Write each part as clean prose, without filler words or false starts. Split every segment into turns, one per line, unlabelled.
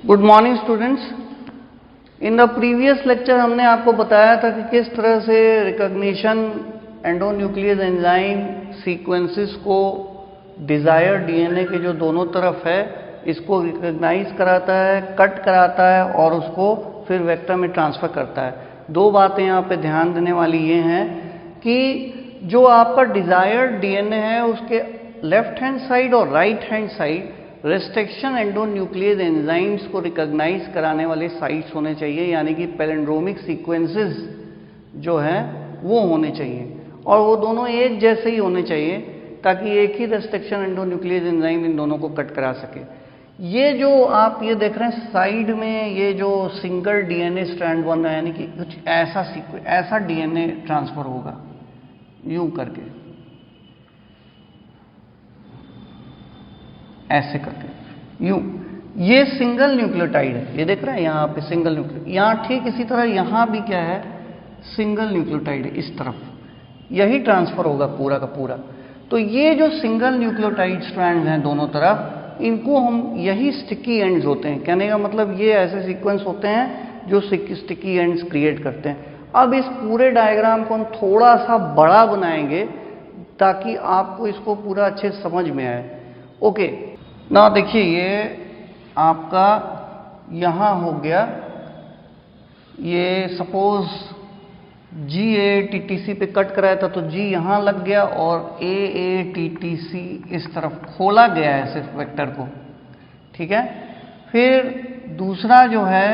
Good morning students. In the previous lecture हमने आपको बताया था कि किस तरह से रिकॉग्निशन एंडोन्यूक्लियस एंजाइम सीक्वेंसेस को डिजायर्ड डीएनए के जो दोनों तरफ है इसको रिकॉग्नाइज कराता है, कट कराता है और उसको फिर वेक्टर में ट्रांसफर करता है। दो बातें यहाँ पे ध्यान देने वाली ये हैं कि जो आपका डिजायर्ड डीएनए है उसके लेफ्ट हैंड साइड और right hand side restriction endonuclease enzymes को रिकॉग्नाइज कराने वाले साइट्स होने चाहिए, यानी कि पैलिंड्रोमिक सीक्वेंसेस जो हैं वो होने चाहिए और वो दोनों एक जैसे ही होने चाहिए ताकि एक ही रेस्ट्रिक्शन एंडोन्यूक्लियस एंजाइम इन दोनों को कट करा सके। ये जो आप ये देख रहे हैं साइड में, ये जो सिंगल डीएनए स्ट्रैंड बन रहा है, यानी कि कुछ ऐसा डीएनए ट्रांसफर होगा यूं करके, ऐसे करके यूं। ये सिंगल न्यूक्लियोटाइड है, ये देख रहे हैं यहाँ पे सिंगल न्यूक्लियो, यहाँ ठीक इसी तरह यहाँ भी क्या है, सिंगल न्यूक्लियोटाइड है, इस तरफ यही ट्रांसफर होगा पूरा का पूरा। तो ये जो सिंगल न्यूक्लियोटाइड स्ट्रैंड्स हैं दोनों तरफ, इनको हम यही स्टिकी एंड्स होते हैं। कहने का मतलब ये ऐसे सीक्वेंस होते हैं जो स्टिकी एंड्स क्रिएट करते हैं। अब इस पूरे डायग्राम को हम थोड़ा सा बड़ा बनाएंगे ताकि आपको इसको पूरा अच्छे से समझ में आए। ओके ना, देखिए ये आपका यहाँ हो गया, ये सपोज GATTC पे कट कराया था तो G यहाँ लग गया और AATTC इस तरफ खोला गया है सिर्फ वेक्टर को, ठीक है। फिर दूसरा जो है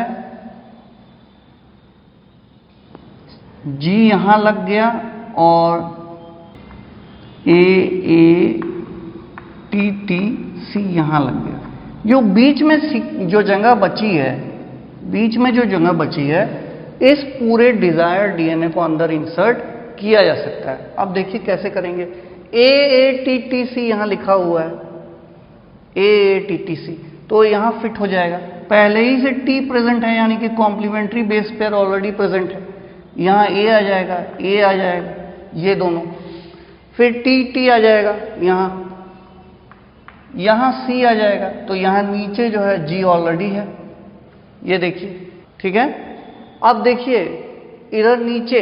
G यहाँ लग गया और AATTC यहाँ लग गया। जो बीच में जो जगह बची है, बीच में जो जगह बची है, इस पूरे डिजायर्ड डीएनए को अंदर इंसर्ट किया जा सकता है। अब देखिए कैसे करेंगे। AATTC यहाँ लिखा हुआ है, AATTC, तो यहाँ फिट हो जाएगा। पहले ही से T प्रेजेंट है, यानी कि complementary base pair already present है। यहाँ A आ जाएगा, A आ जाएगा, ये दोनों। फिर T आ जाएगा, यहाँ C आ जाएगा, तो यहाँ नीचे जो है G ऑलरेडी है, ये देखिए, ठीक है। अब देखिए इधर नीचे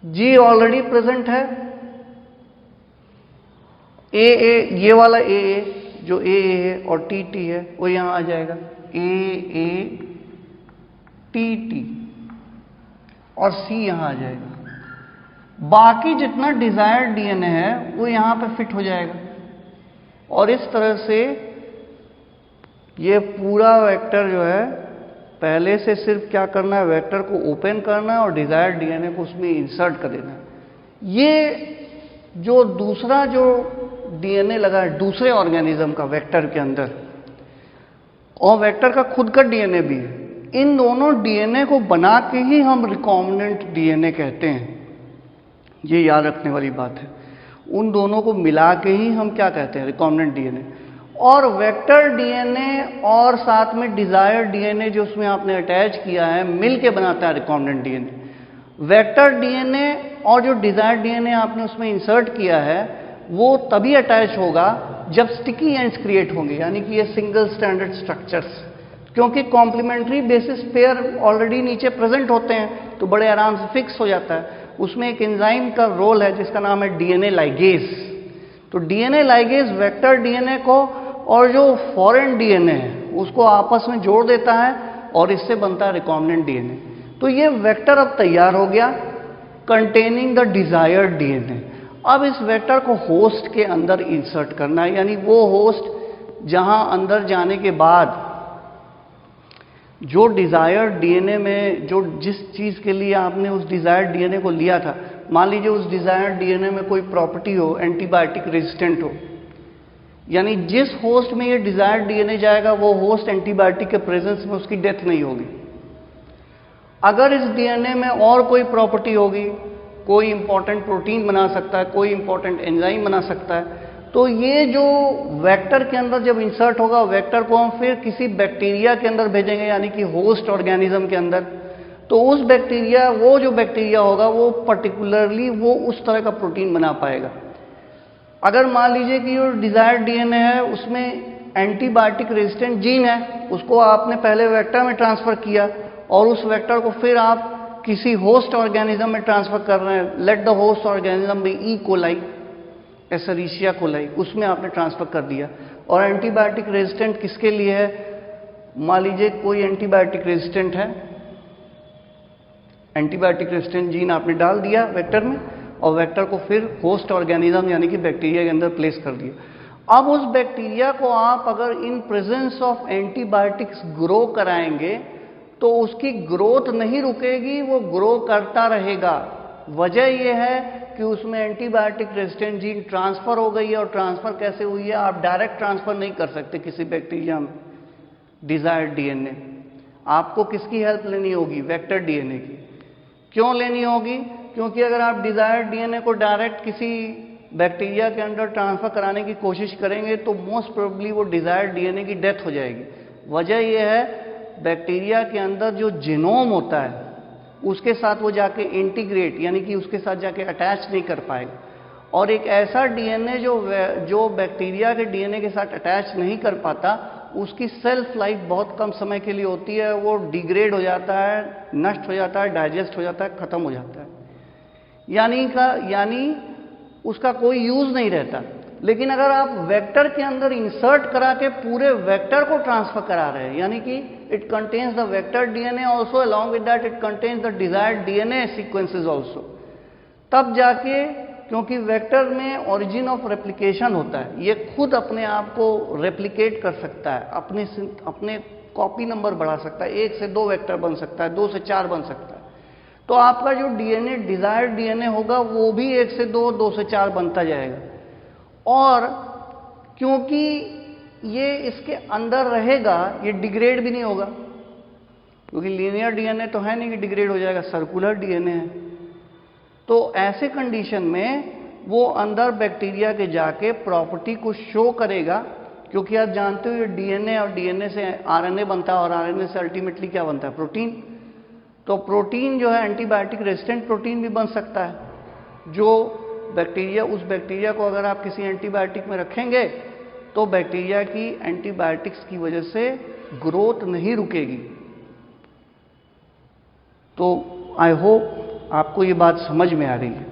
G ऑलरेडी प्रेजेंट है, AA, ये वाला AA जो AA है और TT है वो यहाँ आ जाएगा, AATT, और C यहाँ आ जाएगा। बाकी जितना डिजायर्ड डीएनए है वो यहाँ पे फिट हो जाएगा और इस तरह से ये पूरा वेक्टर जो है, पहले से सिर्फ क्या करना है, वेक्टर को ओपन करना है और डिजायर्ड डीएनए को उसमें इंसर्ट कर देना है। ये जो दूसरा जो डीएनए लगा है दूसरे ऑर्गेनिज्म का वेक्टर के अंदर, और वेक्टर का खुद का डीएनए भी है, इन दोनों डीएनए को बना के ही हम रिकॉम्बिनेंट डीएनए कहते हैं। ये याद रखने वाली बात है। उन दोनों को मिला के ही हम क्या कहते हैं, रिकॉम्बिनेंट डीएनए। और वेक्टर डीएनए और साथ में डिजायर्ड डीएनए जो उसमें आपने अटैच किया है मिल के बनाता है रिकॉम्बिनेंट डीएनए। वेक्टर डीएनए और जो डिजायर्ड डीएनए आपने उसमें इंसर्ट किया है वो तभी अटैच होगा जब स्टिकी एंड्स क्रिएट होंगे, यानी कि ये सिंगल स्टैंडर्ड स्ट्रक्चर्स, क्योंकि कॉम्प्लीमेंट्री बेसिस पेयर ऑलरेडी नीचे प्रेजेंट होते हैं तो बड़े आराम से फिक्स हो जाता है। उसमें एक एंजाइम का रोल है जिसका नाम है डीएनए लाइगेज। तो डीएनए लाइगेज वेक्टर डीएनए को और जो फॉरेन डीएनए है उसको आपस में जोड़ देता है और इससे बनता है रिकॉम्बिनेंट डीएनए। तो ये वेक्टर अब तैयार हो गया कंटेनिंग द डिजायर्ड डीएनए। अब इस वेक्टर को होस्ट के अंदर इंसर्ट करना है, यानी वो होस्ट जहां अंदर जाने के बाद जो डिजायर्ड डीएनए में जो जिस चीज के लिए आपने उस डिजायर्ड डीएनए को लिया था, मान लीजिए उस डिजायर्ड डीएनए में कोई प्रॉपर्टी हो, एंटीबायोटिक रेजिस्टेंट हो, यानी जिस होस्ट में ये डिजायर्ड डीएनए जाएगा वो होस्ट एंटीबायोटिक के प्रेजेंस में उसकी डेथ नहीं होगी। अगर इस डीएनए में और कोई प्रॉपर्टी होगी, कोई इंपॉर्टेंट प्रोटीन बना सकता है, कोई इंपॉर्टेंट एंजाइम बना सकता है, तो ये जो वेक्टर के अंदर जब इंसर्ट होगा, वेक्टर को हम फिर किसी बैक्टीरिया के अंदर भेजेंगे, यानी कि होस्ट ऑर्गेनिज्म के अंदर, तो उस बैक्टीरिया, वो जो बैक्टीरिया होगा वो पर्टिकुलरली वो उस तरह का प्रोटीन बना पाएगा। अगर मान लीजिए कि जो डिजायर्ड डीएनए है उसमें एंटीबायोटिक रेजिस्टेंट जीन है, उसको आपने पहले वेक्टर में ट्रांसफर किया और उस वेक्टर को फिर आप किसी होस्ट ऑर्गेनिज्म में ट्रांसफर कर रहे हैं। Let the host organism be E coli, Escherichia coli, उसमें आपने ट्रांसफर कर दिया। और एंटीबायोटिक रेजिस्टेंट किसके लिए है? मान लीजिए कोई एंटीबायोटिक रेजिस्टेंट है, एंटीबायोटिक रेजिस्टेंट जीन आपने डाल दिया वेक्टर में और वेक्टर को फिर होस्ट ऑर्गेनिज्म यानी कि बैक्टीरिया के अंदर प्लेस कर दिया। अब उस बैक्टीरिया को आप अगर in presence of antibiotics grow कराएंगे तो उसकी ग्रोथ नहीं रुकेगी, वो ग्रो करता रहेगा। वजह यह है कि उसमें एंटीबायोटिक रेजिस्टेंट जीन ट्रांसफर हो गई है। और ट्रांसफर कैसे हुई है? आप डायरेक्ट ट्रांसफर नहीं कर सकते किसी बैक्टीरिया में डिजायर्ड डीएनए। आपको किसकी हेल्प लेनी होगी? वेक्टर डीएनए की। क्यों लेनी होगी? क्योंकि अगर आप डिजायर्ड डीएनए को डायरेक्ट किसी बैक्टीरिया के अंदर ट्रांसफर कराने की कोशिश करेंगे तो मोस्ट प्रोबेबली वो डिजायर्ड डीएनए की डेथ हो जाएगी। वजह यह है, बैक्टीरिया के अंदर जो जीनोम होता है उसके साथ वो जाके इंटीग्रेट यानी कि उसके साथ जाके अटैच नहीं कर पाएगा। और एक ऐसा डीएनए जो बैक्टीरिया के डीएनए के साथ अटैच नहीं कर पाता, उसकी सेल्फ लाइफ बहुत कम समय के लिए होती है। वो डिग्रेड हो जाता है, नष्ट हो जाता है, डाइजेस्ट हो जाता है, खत्म हो जाता है, यानी उसका कोई यूज नहीं रहता। लेकिन अगर आप वेक्टर के अंदर इंसर्ट करा के पूरे वेक्टर को ट्रांसफर करा रहे हैं, यानी कि it contains the vector DNA also, along with that it contains the desired DNA sequences also, तब जाके, क्योंकि वेक्टर में ओरिजिन ऑफ रेप्लिकेशन होता है, ये खुद अपने आप को रेप्लिकेट कर सकता है, अपने कॉपी नंबर बढ़ा सकता है, 1 से 2 वेक्टर बन सकता है, 2 से 4 बन सकता है। तो आपका जो डीएनए डिजायर्ड डीएनए होगा वो भी 1 से 2, 2 से 4 बनता जाएगा। और क्योंकि ये इसके अंदर रहेगा, ये डिग्रेड भी नहीं होगा, क्योंकि लीनियर डीएनए तो है नहीं कि डिग्रेड हो जाएगा, सर्कुलर डीएनए है। तो ऐसे कंडीशन में वो अंदर बैक्टीरिया के जाके प्रॉपर्टी को शो करेगा, क्योंकि आप जानते हो ये डीएनए और डीएनए से आरएनए बनता है और आरएनए से अल्टीमेटली क्या बनता है? प्रोटीन। तो प्रोटीन जो है एंटीबायोटिक रेजिस्टेंट प्रोटीन भी बन सकता है, जो बैक्टीरिया, उस बैक्टीरिया को अगर आप किसी एंटीबायोटिक में रखेंगे तो बैक्टीरिया की एंटीबायोटिक्स की वजह से ग्रोथ नहीं रुकेगी। तो आई होप आपको ये बात समझ में आ रही है।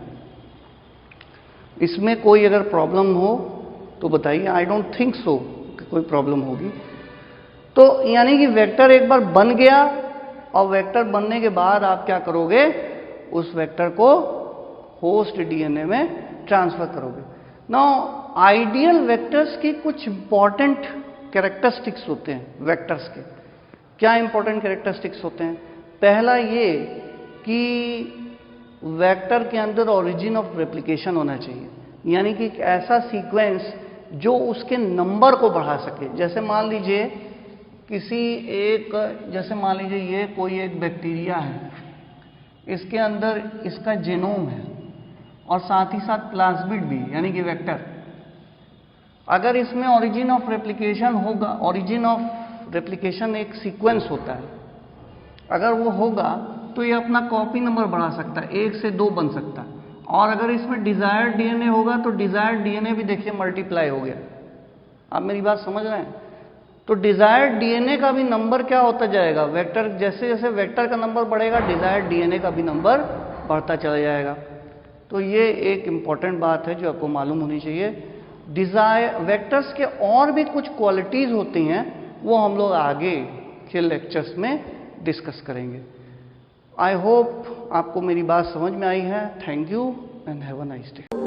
इसमें कोई अगर प्रॉब्लम हो तो बताइए। आई डोंट थिंक सो कि कोई प्रॉब्लम होगी। तो यानी कि वेक्टर एक बार बन गया और वेक्टर बनने के बाद आप क्या करोगे? उस वेक्टर को होस्ट डीएनए में ट्रांसफर करोगे। नाउ आइडियल वेक्टर्स की कुछ इंपॉर्टेंट कैरेक्टरिस्टिक्स होते हैं वेक्टर्स के। क्या इंपॉर्टेंट कैरेक्टरिस्टिक्स होते हैं? पहला ये कि वेक्टर के अंदर ओरिजिन ऑफ रेप्लिकेशन होना चाहिए, यानी कि एक ऐसा सीक्वेंस जो उसके नंबर को बढ़ा सके। जैसे मान लीजिए जैसे मान लीजिए ये कोई एक बैक्टीरिया है, इसके अंदर इसका जीनोम है और साथ ही साथ प्लाज्मिड भी, यानी कि वेक्टर। अगर इसमें ओरिजिन ऑफ रेप्लिकेशन होगा, ओरिजिन ऑफ रेप्लिकेशन एक सीक्वेंस होता है, अगर वो होगा तो ये अपना कॉपी नंबर बढ़ा सकता है, 1 से 2 बन सकता है। और अगर इसमें डिजायर्ड डीएनए होगा तो डिजायर्ड डीएनए भी देखिए मल्टीप्लाई हो गया। आप मेरी बात समझ रहे हैं? तो डिजायर्ड डीएनए का भी नंबर क्या होता जाएगा? वेक्टर, जैसे जैसे वेक्टर का नंबर बढ़ेगा डिजायर्ड डीएनए का भी नंबर बढ़ता चला जाएगा। तो ये एक इंपॉर्टेंट बात है जो आपको मालूम होनी चाहिए। वेक्टर्स के और भी कुछ क्वालिटीज होती हैं, वो हम लोग आगे के लेक्चर्स में डिस्कस करेंगे। आई होप आपको मेरी बात समझ में आई है। Thank you and have a nice day.